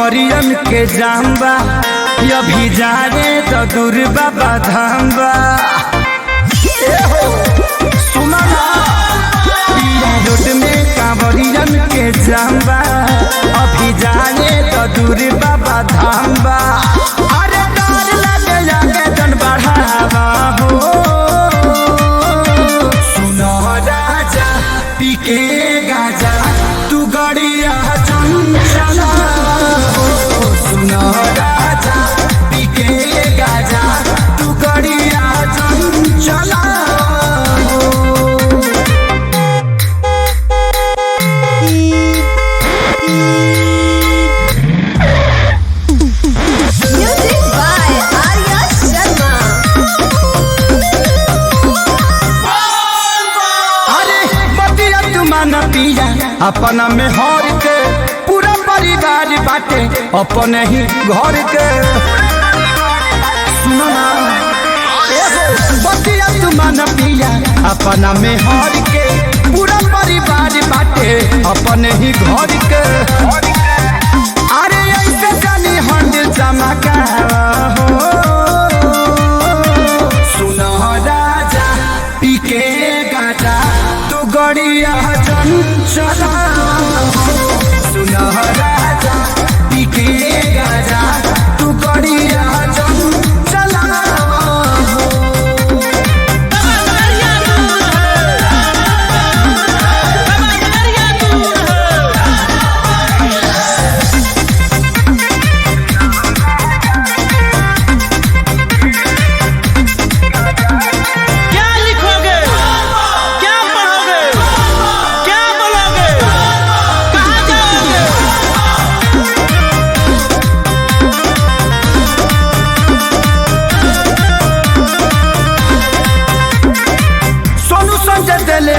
कंवरियन के जाम्बा अभी जाने तो दूर बाबा धाम्बा सुना रोड में कंवरियन के जाम्बा अभी जाने तो दूर बाबा धाम्बा अरे डर लगे जाके जन बढ़ावा हो सुनो राजा पीके गाजा तू गड़िया चंचला सुनो राजा पीके गाजा तू गड़िया चंचला अपना में हर के पूरा परिवार बाटे अपने ही घर के सुनो ना बतिया तुमान पिया अपना में हर के पूरा परिवार बाटे अपने ही घर के अरे ऐसे जानी हंड चमका हो सुनो राजा पीके गाजा तू गड़िया चंचला सुनो राजा पीके गाजा तू गड़िया चंचला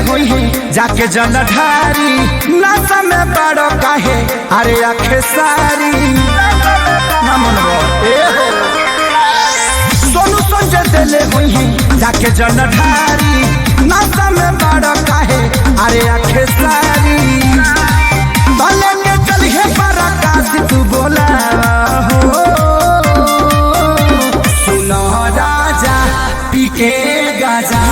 हुई है जाके जलधारी नशा में बड़ो काहे अरे आखे सारी सोनू संजय दिले हुई है जाके जलधारी नशा में बड़ो काहे अरे आखे सारी भले के चलिए पराकाश तू बोला हो सुनो राजा पीके गाजा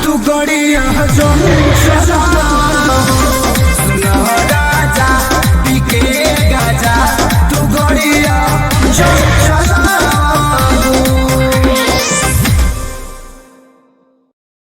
तू गड़िया चंचला